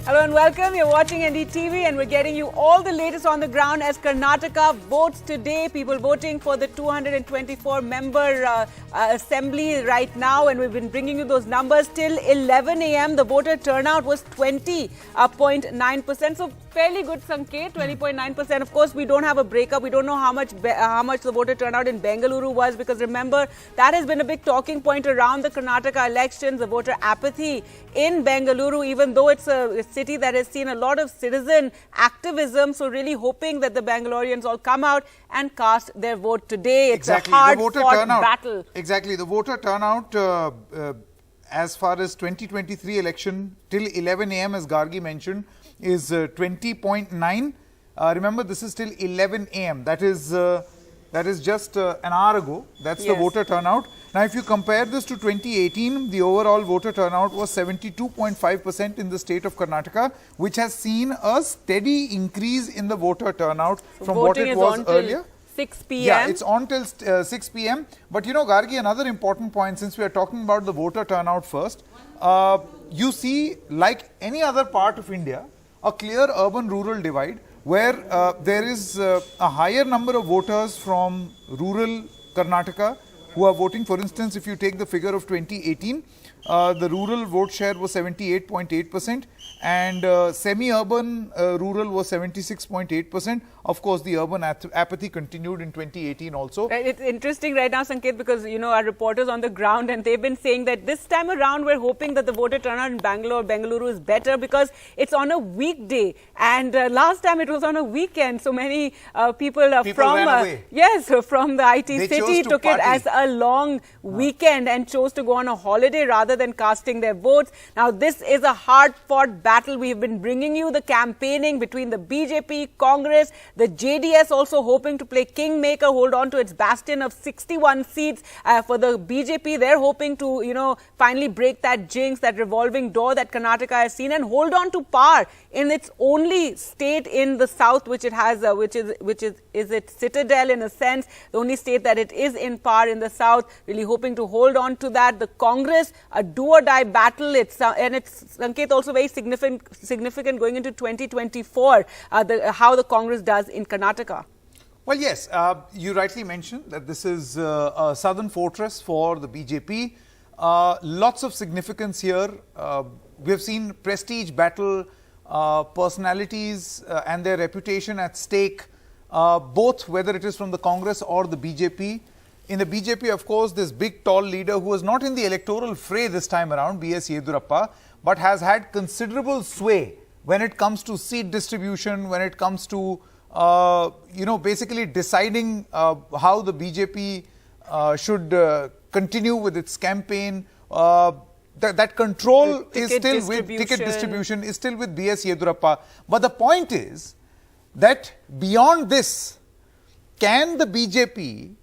Hello and welcome. You're watching NDTV and we're getting you all the latest on the ground as Karnataka votes today. People voting for the 224-member assembly right now, and we've been bringing you those numbers till 11 a.m. The voter turnout was 20.9%. So fairly good, Sanket, 20.9%. Of course, we don't have a breakup. We don't know how much the voter turnout in Bengaluru was, because remember, that has been a big talking point around the Karnataka elections, the voter apathy in Bengaluru, even though it's a city that has seen a lot of citizen activism. So really hoping that the Bangaloreans all come out and cast their vote today. It's a hard-fought battle. Exactly. The voter turnout as far as 2023 election till 11 a.m. as Gargi mentioned is 20.9. Remember, this is till 11 a.m. That is just an hour ago. That's the voter turnout. Now, if you compare this to 2018, the overall voter turnout was 72.5% in the state of Karnataka, which has seen a steady increase in the voter turnout from what it was earlier. 6 p.m. Yeah, it's on till 6 p.m. But you know, Gargi, another important point, since we are talking about the voter turnout first, you see, like any other part of India, a clear urban-rural divide, where there is a higher number of voters from rural Karnataka who are voting. For instance, if you take the figure of 2018, the rural vote share was 78.8% and semi-urban rural was 76.8%. Of course, the urban apathy continued in 2018 also. It's interesting right now, Sanket, because, you know, our reporters on the ground, and they've been saying that this time around we're hoping that the voter turnout in Bengaluru is better because it's on a weekday. And last time it was on a weekend. So many people from from the IT city took it as a long weekend and chose to go on a holiday rather than casting their votes. Now, this is a hard-fought battle. We have been bringing you the campaigning between the BJP, Congress, the JDS also hoping to play kingmaker, hold on to its bastion of 61 seats. For the BJP, they're hoping to, you know, finally break that jinx, that revolving door that Karnataka has seen, and hold on to power in its only state in the south, which it has, which is its citadel in a sense, the only state that it is in power in the south. Really hoping to hold on to that. The Congress, a do-or-die battle. And it's, Sanket, also very significant going into 2024. How the Congress does in Karnataka. Well, yes, you rightly mentioned that this is a southern fortress for the BJP. Lots of significance here. We have seen prestige battle, personalities and their reputation at stake, both whether it is from the Congress or the BJP. In the BJP, of course, this big, tall leader who was not in the electoral fray this time around, B.S. Yedurappa, but has had considerable sway when it comes to seat distribution, when it comes to, you know, basically deciding how the BJP should continue with its campaign. That control is still with ticket distribution, is still with B.S. Yedurappa. But the point is that beyond this, can the BJP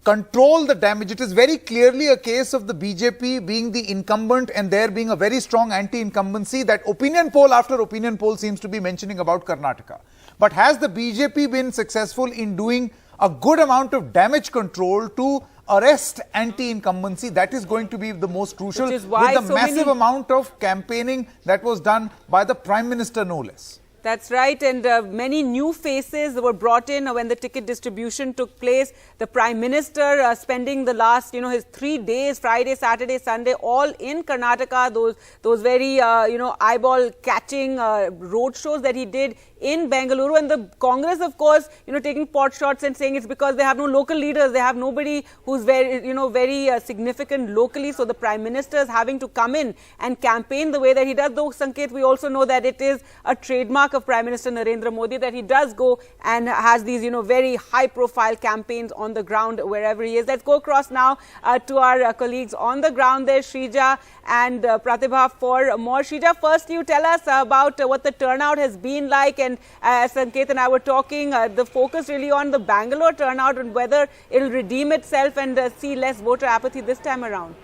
control the damage? It is very clearly a case of the BJP being the incumbent and there being a very strong anti-incumbency that opinion poll after opinion poll seems to be mentioning about Karnataka. But has the BJP been successful in doing a good amount of damage control to arrest anti-incumbency? That is going to be the most crucial, with the massive amount of campaigning that was done by the Prime Minister, no less. That's right, and many new faces were brought in when the ticket distribution took place. The Prime Minister spending the last, you know, his 3 days, Friday, Saturday, Sunday, all in Karnataka, those very, you know, eyeball-catching road shows that he did in Bengaluru. And the Congress, of course, you know, taking pot shots and saying it's because they have no local leaders. They have nobody who's very, you know, very significant locally. So the Prime Minister is having to come in and campaign the way that he does. Though, Sanket, we also know that it is a trademark of Prime Minister Narendra Modi that he does go and has these, you know, very high-profile campaigns on the ground wherever he is. Let's go across now to our colleagues on the ground there, Shrija and Pratibha, for more. Shrija, first you tell us about what the turnout has been like, and as Sanket and I were talking, the focus really on the Bangalore turnout and whether it will redeem itself and see less voter apathy this time around.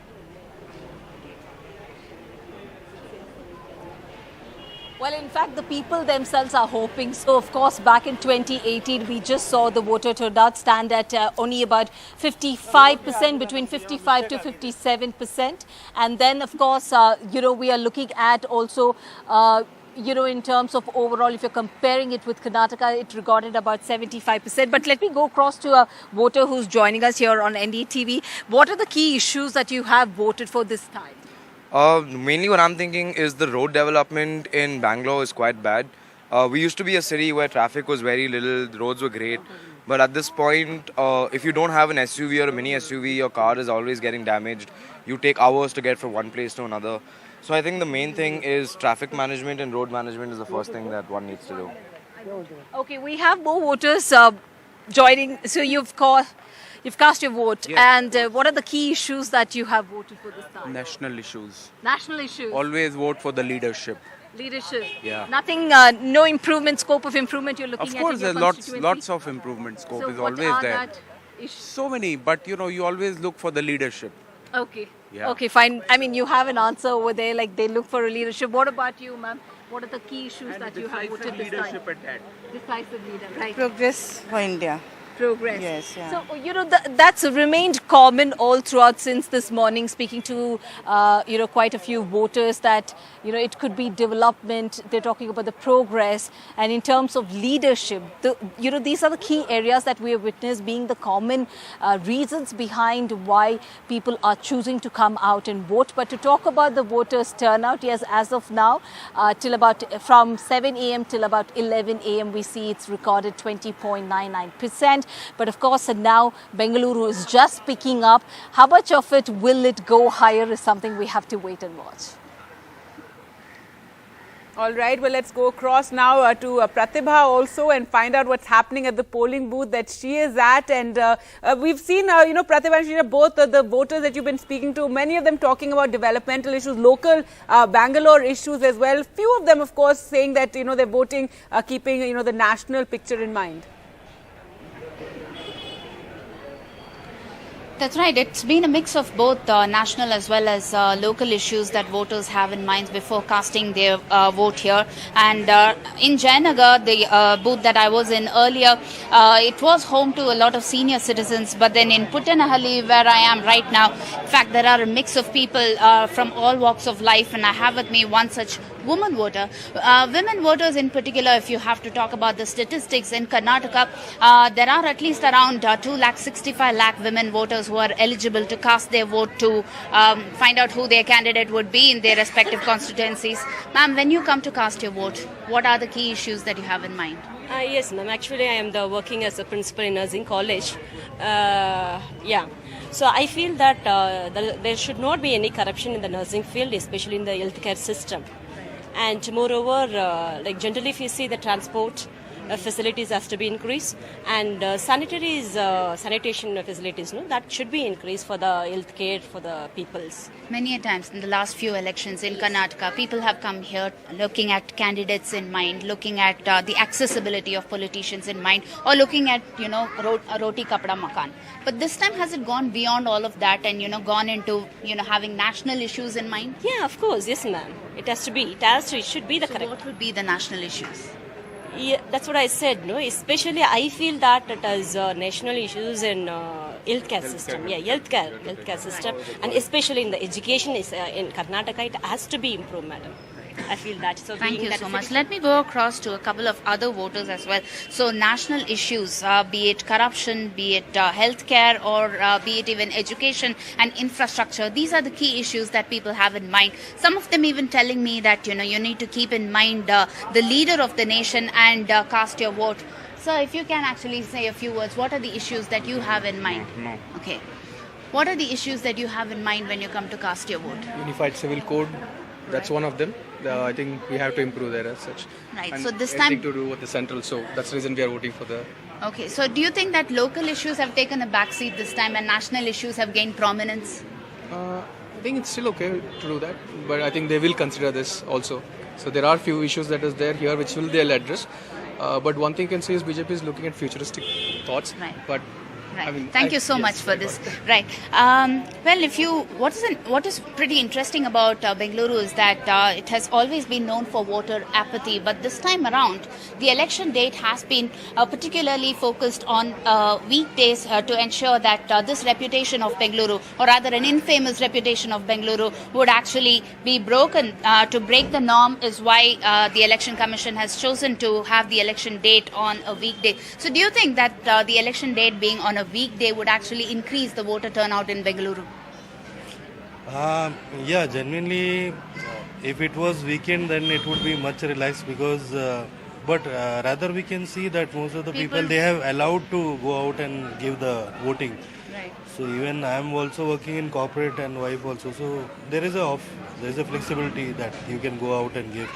Well, in fact, the people themselves are hoping. So, of course, back in 2018, we just saw the voter turnout stand at only about 55%, between 55 to 57%. And then, of course, we are looking at also in terms of overall, if you're comparing it with Karnataka, it recorded about 75%. But let me go across to a voter who's joining us here on NDTV. What are the key issues that you have voted for this time? Mainly what I'm thinking is the road development in Bangalore is quite bad. We used to be a city where traffic was very little, the roads were great. But at this point, if you don't have an SUV or a mini SUV, your car is always getting damaged. You take hours to get from one place to another. So I think the main thing is traffic management and road management is the first thing that one needs to do. Okay, we have more voters joining. So you've cast your vote. Yes. And what are the key issues that you have voted for this time? National issues. National issues. Always vote for the leadership. Leadership. Yeah. Nothing, no improvement, scope of improvement you're looking Of at course, in your there's constituency? lots of improvement scope So is what always are there. that issues? So many, but you always look for the leadership. Okay. Yeah. Okay, fine. I mean, you have an answer over there, like they look for a leadership. What about you, ma'am? What are the key issues that you have voted this time? at that. Decisive leader, right? Progress for India. Progress. Yes, yeah. So, that's remained common all throughout since this morning, speaking to, quite a few voters that, it could be development. They're talking about the progress. And in terms of leadership, these are the key areas that we have witnessed being the common reasons behind why people are choosing to come out and vote. But to talk about the voters' turnout, yes, as of now, from 7 a.m. till about 11 a.m., we see it's recorded 20.99%. But of course, now Bengaluru is just picking up. How much of it will it go higher is something we have to wait and watch. All right, well, let's go across now to Pratibha also and find out what's happening at the polling booth that she is at. And we've seen, Pratibha and Sheena, both the voters that you've been speaking to, many of them talking about developmental issues, local Bangalore issues as well. Few of them, of course, saying that, they're voting, keeping, the national picture in mind. That's right. It's been a mix of both national as well as local issues that voters have in mind before casting their vote here. And in Jayanagar, the booth that I was in earlier, it was home to a lot of senior citizens. But then in Puttanahalli, where I am right now, in fact, there are a mix of people from all walks of life. And I have with me one such woman voter. Women voters in particular, if you have to talk about the statistics in Karnataka, there are at least around 2,65,000 women voters who are eligible to cast their vote to find out who their candidate would be in their respective constituencies. Ma'am, when you come to cast your vote, what are the key issues that you have in mind? Yes, ma'am. Actually, I am working as a principal in nursing college. So I feel that there should not be any corruption in the nursing field, especially in the healthcare system. And moreover, generally if you see the transport facilities has to be increased, and sanitation facilities, that should be increased for the healthcare for the peoples. Many a times in the last few elections in Karnataka, people have come here looking at candidates in mind, looking at the accessibility of politicians in mind, or looking at, roti kapda makan. But this time, has it gone beyond all of that and, gone into, having national issues in mind? Yeah, of course. Yes, ma'am. It has to be. It should be the correct. What would be the national issues? Yeah, that's what I said. No, especially I feel that it is national issues in healthcare system. Yeah, healthcare system, and especially in the education is in Karnataka, it has to be improved, madam. I feel that. So thank you so much. Let me go across to a couple of other voters as well. So national issues, be it corruption, be it healthcare, or be it even education and infrastructure. These are the key issues that people have in mind. Some of them even telling me that, you need to keep in mind the leader of the nation and cast your vote. So if you can actually say a few words, what are the issues that you have in mind? No. Okay. What are the issues that you have in mind when you come to cast your vote? Unified Civil Code, that's one of them. I think we have to improve there as such. Right. And so this anything time to do with the central, so that's the reason we are voting for the. Okay. So do you think that local issues have taken a backseat this time and national issues have gained prominence? I think it's still okay to do that, but I think they will consider this also. So there are few issues that is there here which they'll address. But one thing I can say is BJP is looking at futuristic thoughts, Right. but Right. Thank you so much for this. Right. Well, what is pretty interesting about Bengaluru is that it has always been known for voter apathy, but this time around, the election date has been particularly focused on weekdays to ensure that this reputation of Bengaluru, or rather an infamous reputation of Bengaluru, would actually be broken. To break the norm is why the Election Commission has chosen to have the election date on a weekday. So do you think that the election date being on a weekday would actually increase the voter turnout in Bengaluru? Yeah, genuinely, if it was weekend, then it would be much relaxed because, rather we can see that most of the people they have allowed to go out and give the voting. Right. So even I am also working in corporate and wife also. So there is a flexibility that you can go out and give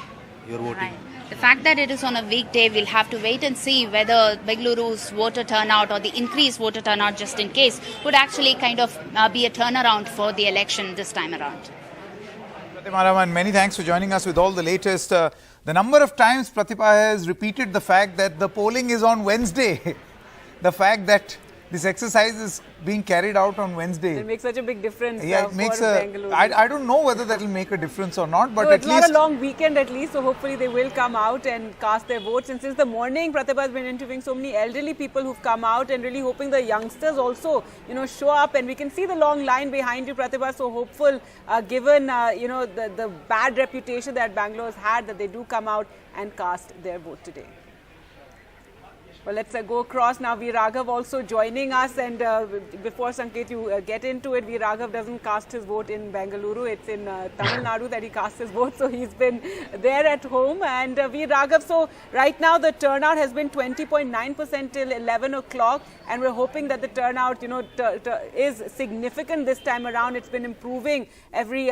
your voting. Right. The fact that it is on a weekday, we'll have to wait and see whether Bengaluru's voter turnout or the increased voter turnout just in case would actually kind of be a turnaround for the election this time around. Pratima, many thanks for joining us with all the latest. The number of times Pratibha has repeated the fact that the polling is on Wednesday. The fact that this exercise is being carried out on Wednesday. It makes such a big difference. Yeah, it makes Bengaluru. I don't know whether that will make a difference or not, but no, at it's least not a long weekend at least, so hopefully they will come out and cast their votes. And since the morning, Pratibha has been interviewing so many elderly people who've come out and really hoping the youngsters also, show up. And we can see the long line behind you, Pratibha. So hopeful, given the bad reputation that Bangalore has had, that they do come out and cast their vote today. Well, let's go across now. V. Raghav also joining us, and before Sanket, you get into it, V. Raghav doesn't cast his vote in Bengaluru. It's in Tamil Nadu that he casts his vote, so he's been there at home. And V. Raghav, so right now the turnout has been 20.9% till 11 o'clock, and we're hoping that the turnout, is significant this time around. It's been improving every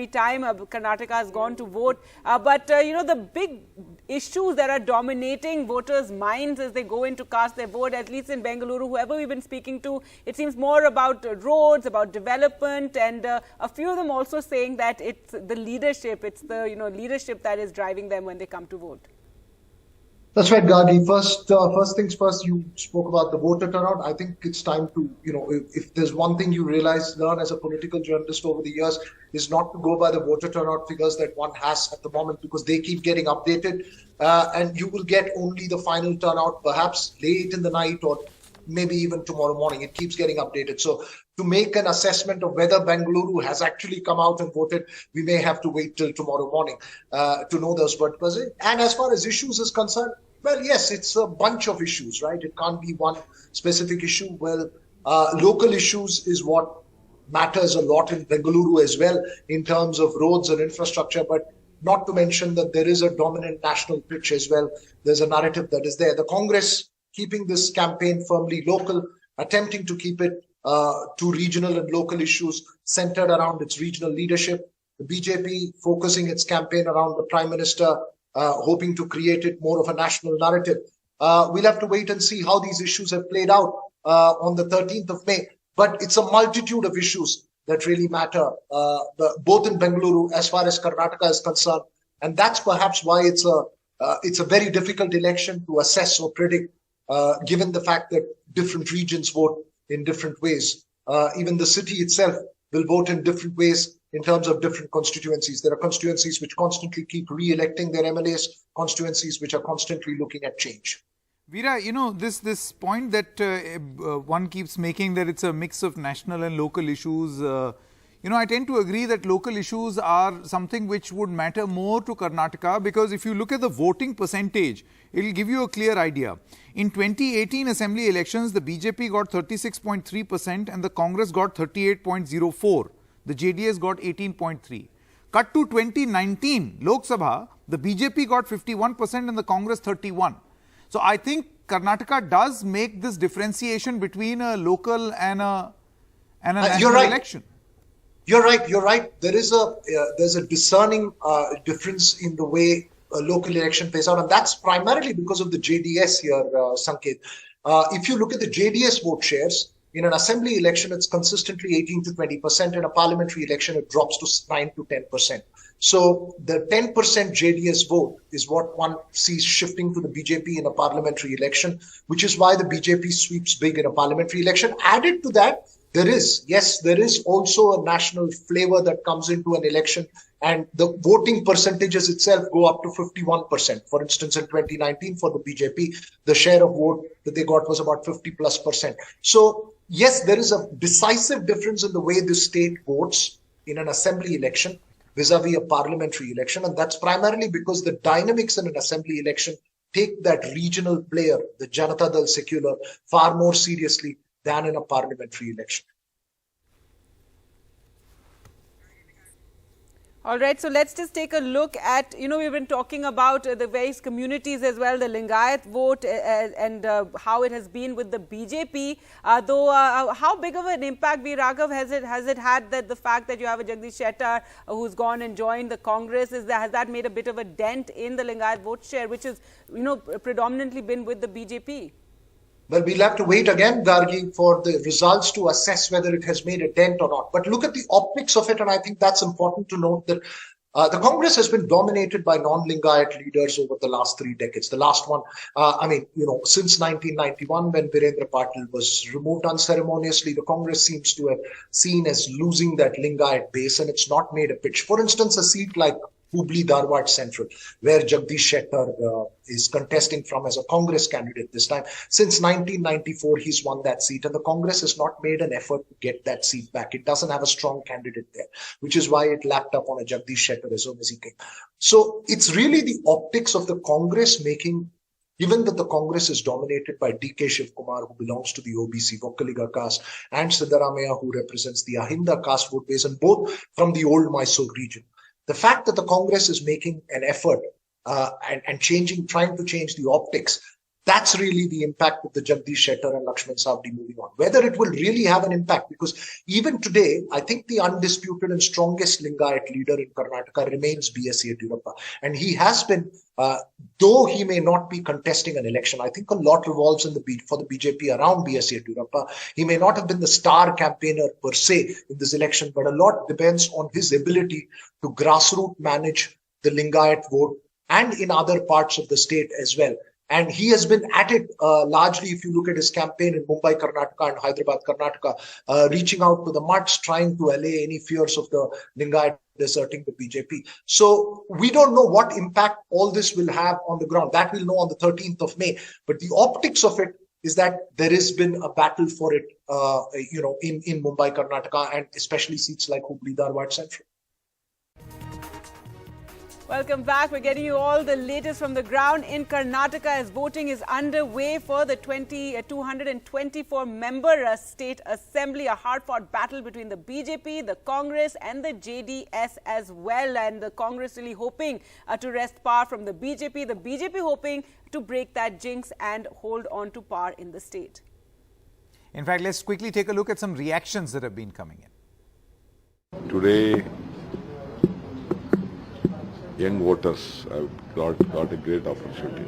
time Karnataka has gone to vote. But the big issues that are dominating voters' minds as they go in to cast their vote, at least in Bengaluru, whoever we've been speaking to, it seems more about roads, about development, and a few of them also saying that it's the leadership, leadership that is driving them when they come to vote. That's right, Gargi. First things first, you spoke about the voter turnout. I think it's time to, if there's one thing you learn as a political journalist over the years, is not to go by the voter turnout figures that one has at the moment, because they keep getting updated, and you will get only the final turnout perhaps late in the night or maybe even tomorrow morning. It keeps getting updated. So to make an assessment of whether Bengaluru has actually come out and voted, we may have to wait till tomorrow morning to know those. And as far as issues is concerned, well, yes, it's a bunch of issues, right? It can't be one specific issue. Well, local issues is what matters a lot in Bengaluru as well in terms of roads and infrastructure, but not to mention that there is a dominant national pitch as well. There's a narrative that is there. The Congress keeping this campaign firmly local, attempting to keep it to regional and local issues centered around its regional leadership. The BJP focusing its campaign around the Prime Minister, hoping to create it more of a national narrative. We'll have to wait and see how these issues have played out on the 13th of May. But it's a multitude of issues that really matter, both in Bengaluru as far as Karnataka is concerned. And that's perhaps why it's a very difficult election to assess or predict, given the fact that different regions vote in different ways. Even the city itself will vote in different ways in terms of different constituencies. There are constituencies which constantly keep re-electing their MLAs, constituencies which are constantly looking at change. Veera, this point that one keeps making, that it's a mix of national and local issues, I tend to agree that local issues are something which would matter more to Karnataka, because if you look at the voting percentage, it will give you a clear idea. In 2018 Assembly elections, the BJP got 36.3% and the Congress got 38.04%. The JDS got 18.3%. Cut to 2019 Lok Sabha, the BJP got 51% and the Congress 31%. So I think Karnataka does make this differentiation between a local and a national election. You're right. There's a discerning difference in the way a local election plays out, and that's primarily because of the JDS here, Sanket. If you look at the JDS vote shares, in an assembly election, it's consistently 18 to 20%. In a parliamentary election, it drops to 9 to 10%. So the 10% JDS vote is what one sees shifting to the BJP in a parliamentary election, which is why the BJP sweeps big in a parliamentary election. Added to that, there is also a national flavor that comes into an election, and the voting percentages itself go up to 51%. For instance, in 2019 for the BJP, the share of vote that they got was about 50+%. So yes, there is a decisive difference in the way the state votes in an assembly election vis-a-vis a parliamentary election. And that's primarily because the dynamics in an assembly election take that regional player, the Janata Dal secular, far more seriously than in a parliamentary election. All right, so let's just take a look at, we've been talking about the various communities as well, the Lingayat vote and how it has been with the BJP. How big of an impact, V. Raghav, has it had that the fact that you have a Jagdish Shettar who's gone and joined the Congress, has that made a bit of a dent in the Lingayat vote share, which has, predominantly been with the BJP? Well, we'll have to wait again, Gargi, for the results to assess whether it has made a dent or not. But look at the optics of it, and I think that's important to note that the Congress has been dominated by non-Lingayat leaders over the last 3 decades. The last one, since 1991, when Virendra Patil was removed unceremoniously, the Congress seems to have seen as losing that Lingayat base, and it's not made a pitch. For instance, a seat like Hubli Dharwad Central, where Jagdish Shettar is contesting from as a Congress candidate this time. Since 1994, he's won that seat, and the Congress has not made an effort to get that seat back. It doesn't have a strong candidate there, which is why it lapped up on a Jagdish Shettar as soon as he came. So it's really the optics of the Congress making, given that the Congress is dominated by D.K. Shivkumar, who belongs to the OBC Vokkaliga caste, and Siddaramaiah, who represents the Ahinda caste vote base, and both from the old Mysore region. The fact that the Congress is making an effort and trying to change the optics, that's really the impact of the Jagdish Shettar and Lakshman Savdi moving on. Whether it will really have an impact, because even today, I think the undisputed and strongest Lingayat leader in Karnataka remains B.S. Yediyurappa. And he has been, though he may not be contesting an election, I think a lot revolves for the BJP around B.S. Yediyurappa. He may not have been the star campaigner per se in this election, but a lot depends on his ability to grassroots manage the Lingayat vote and in other parts of the state as well. And he has been at it largely, if you look at his campaign in Mumbai, Karnataka and Hyderabad, Karnataka, reaching out to the mutts, trying to allay any fears of the Lingayat deserting the BJP. So we don't know what impact all this will have on the ground. That we'll know on the 13th of May. But the optics of it is that there has been a battle for it, in Mumbai, Karnataka, and especially seats like Hubli Dharwad Central. Welcome back. We're getting you all the latest from the ground in Karnataka as voting is underway for the 224-member State Assembly. A hard-fought battle between the BJP, the Congress and the JDS as well. And the Congress really hoping to wrest power from the BJP. The BJP hoping to break that jinx and hold on to power in the state. In fact, let's quickly take a look at some reactions that have been coming in. Today, young voters have got a great opportunity.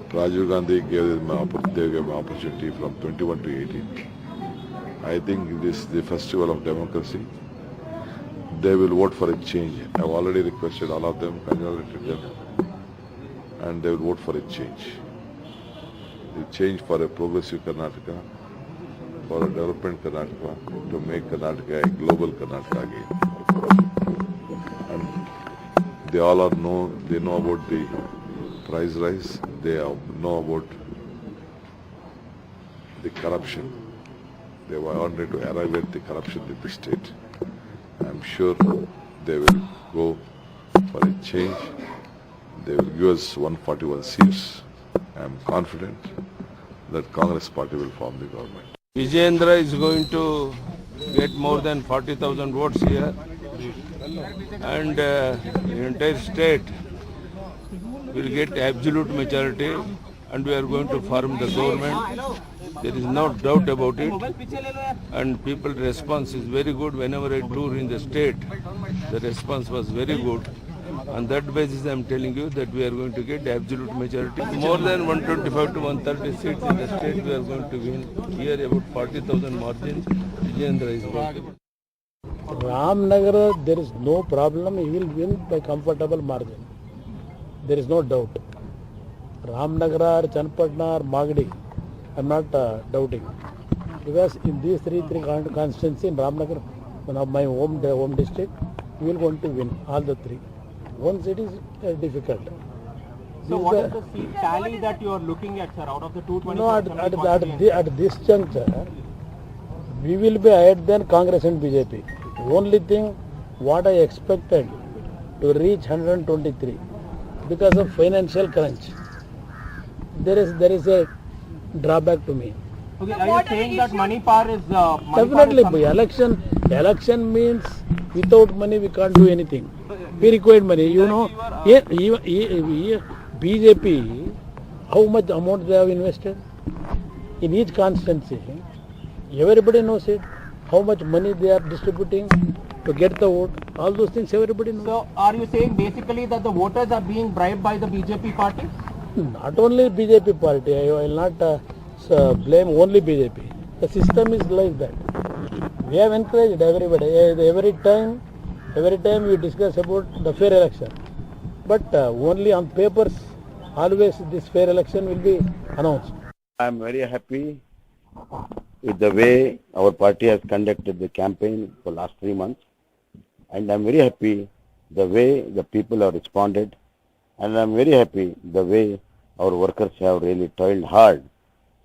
Rajiv Gandhi gave them an opportunity from 21 to 18. I think this is the festival of democracy. They will vote for a change. I have already requested all of them, congratulated them, and they will vote for a change. The change for a progressive Karnataka, for a development Karnataka, to make Karnataka a global Karnataka again. And they all know about the price rise, they know about the corruption. They wanted to arrive at the corruption in the state. I'm sure they will go for a change. They will give us 141 seats. I'm confident that Congress party will form the government. Vijayendra is going to get more than 40,000 votes here, and the entire state will get absolute majority, and we are going to form the government. There is no doubt about it, and people's response is very good. Whenever I tour in the state, the response was very good. On that basis, I am telling you that we are going to get absolute majority. More than 125 to 130 seats in the state we are going to win. Here about 40,000 margin, Vijayendra is going to win. Ramnagar, there is no problem. He will win by comfortable margin. There is no doubt. Ramnagar, Chanpatna, or Magadi, I am not doubting. Because in these three constituencies in Ramnagar, one of my home district, we will going to win all the three. One seat is difficult. So what is the seat tally that you are looking at, sir, out of the 220? No, at this juncture, we will be ahead than Congress and BJP. Only thing, what I expected to reach 123 because of financial crunch. There is a drawback to me. Okay, are you saying that money power is definitely election means without money we can't do anything. We require money. You know, BJP, how much amount they have invested in each constituency. Everybody knows it. How much money they are distributing to get the vote. All those things everybody knows. So are you saying basically that the voters are being bribed by the BJP party? Not only BJP party. I will not blame only BJP. The system is like that. We have encouraged everybody. Every time we discuss about the fair election. But only on papers, always this fair election will be announced. I am very happy with the way our party has conducted the campaign for last 3 months. And I am very happy the way the people have responded. And I am very happy the way our workers have really toiled hard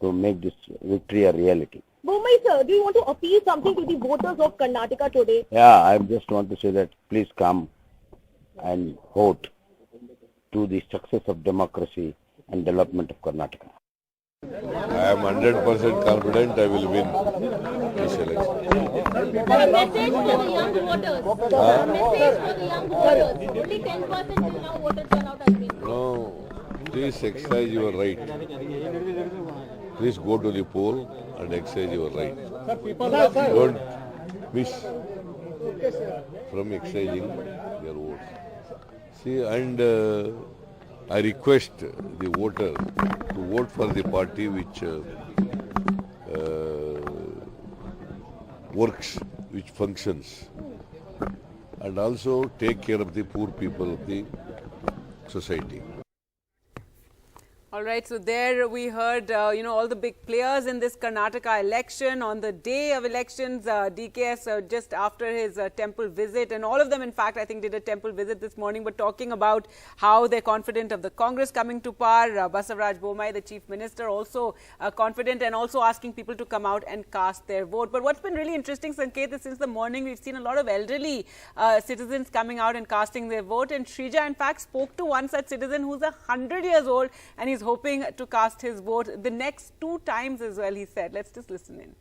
to make this victory a reality. Bomai sir, do you want to appeal something to the voters of Karnataka today? Yeah, I just want to say that please come and vote to the success of democracy and development of Karnataka. I am 100% confident I will win this election. A message for the young voters. A message for the young voters. Only 10% till now voter turnout has been. No, please exercise your right. Please go to the poll and exercise your right. Don't miss from exercising your votes. See, and I request the voter to vote for the party which works, which functions, and also take care of the poor people of the society. All right, so there we heard, all the big players in this Karnataka election. On the day of elections, DKS just after his temple visit, and all of them, in fact, I think did a temple visit this morning, but talking about how they're confident of the Congress coming to power. Basavaraj Bomai, the Chief Minister, also confident and also asking people to come out and cast their vote. But what's been really interesting, Sanket, is since the morning we've seen a lot of elderly citizens coming out and casting their vote. And Shrija, in fact, spoke to one such citizen who's 100 years old and he's hoping to cast his vote the next 2 times as well, he said. Let's just listen in.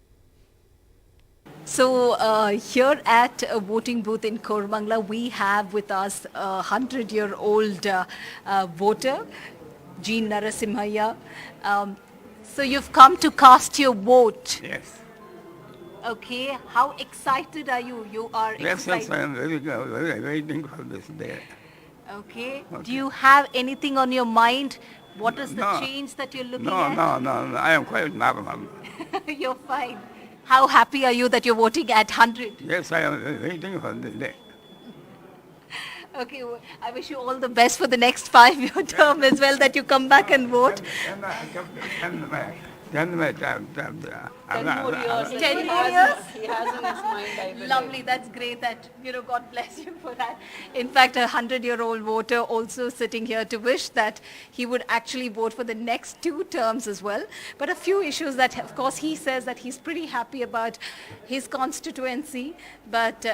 So here at a voting booth in Koramangala, we have with us a 100-year-old voter, G. Narasimhaya. So you've come to cast your vote. Yes. Okay. How excited are you? You are Yes, excited. I am very waiting for this day. Okay. Do you have anything on your mind? What is the change that you're looking at? No. I am quite normal. You're fine. How happy are you that you're voting at 100? Yes, I am waiting for this day. Okay, well, I wish you all the best for the next 5-year term as well, that you come back and vote. 10 more years. 10 more years? He has in his mind, I believe. Lovely, that's great that, God bless you for that. In fact, a 100-year-old voter also sitting here to wish that he would actually vote for the next 2 terms as well. But a few issues that, of course, he says that he's pretty happy about his constituency, but,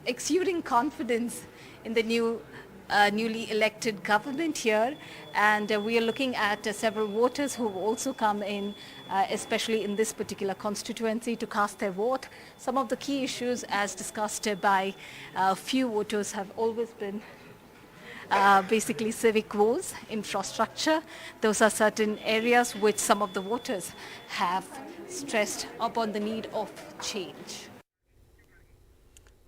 exuding confidence in the newly elected government here, and we are looking at several voters who have also come in, especially in this particular constituency, to cast their vote. Some of the key issues, as discussed by a few voters, have always been basically civic woes, infrastructure. Those are certain areas which some of the voters have stressed upon the need of change.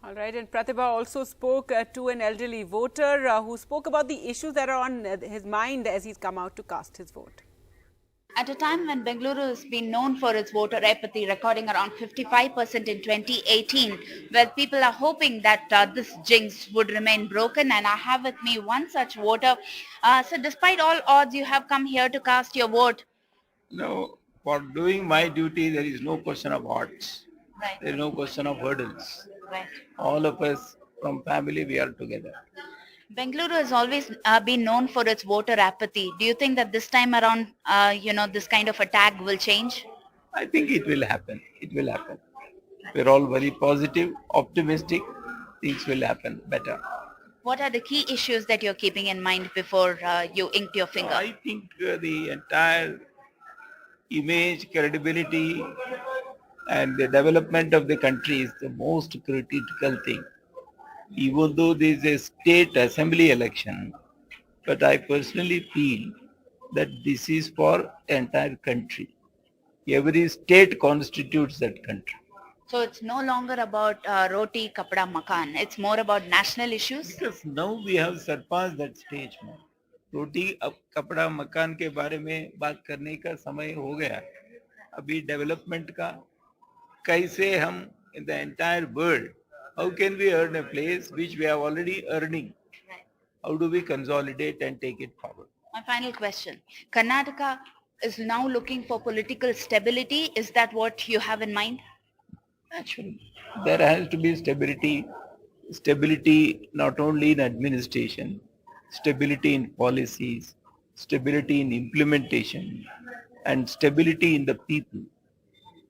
All right, and Pratibha also spoke to an elderly voter who spoke about the issues that are on his mind as he's come out to cast his vote. At a time when Bengaluru has been known for its voter apathy, recording around 55% in 2018, where people are hoping that this jinx would remain broken, and I have with me one such voter. So despite all odds, you have come here to cast your vote. No, for doing my duty, there is no question of odds. Right. There is no question of hurdles. Right. All of us from family, we are together. Bengaluru has always been known for its voter apathy. Do you think that this time around, this kind of attack will change? I think it will happen. It will happen. We're all very positive, optimistic. Things will happen better. What are the key issues that you're keeping in mind before you inked your finger? I think the entire image, credibility, and the development of the country is the most critical thing. Even though there is a state assembly election, but I personally feel that this is for the entire country. Every state constitutes that country. So it's no longer about roti, kapda, makan. It's more about national issues? Because now we have surpassed that stage. रोटी अब कपड़ा मकान के बारे में बात करने का समय हो गया. अभी डेवलपमेंट का कैसे हम in the entire world, how can we earn a place which we are already earning? How do we consolidate and take it forward? My final question. Karnataka is now looking for political stability. Is that what you have in mind? Actually, there has to be stability not only in administration, stability in policies, stability in implementation, and stability in the people.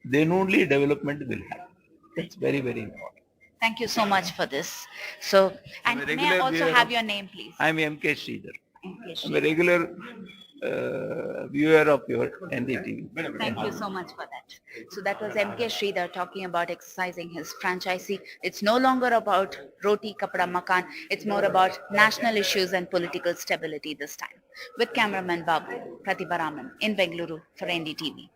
Then only development will happen. That's very, very important. Thank you so much for this. So, and may I also have your name, please? I am M.K. Sridhar. M.K. I'm a regular viewer of your NDTV. Thank you so much for that. So that was M.K. Sridhar talking about exercising his franchisee. It's no longer about roti, kapda, makan. It's more about national issues and political stability this time. With cameraman Babu, Pratibha Raman in Bengaluru for NDTV.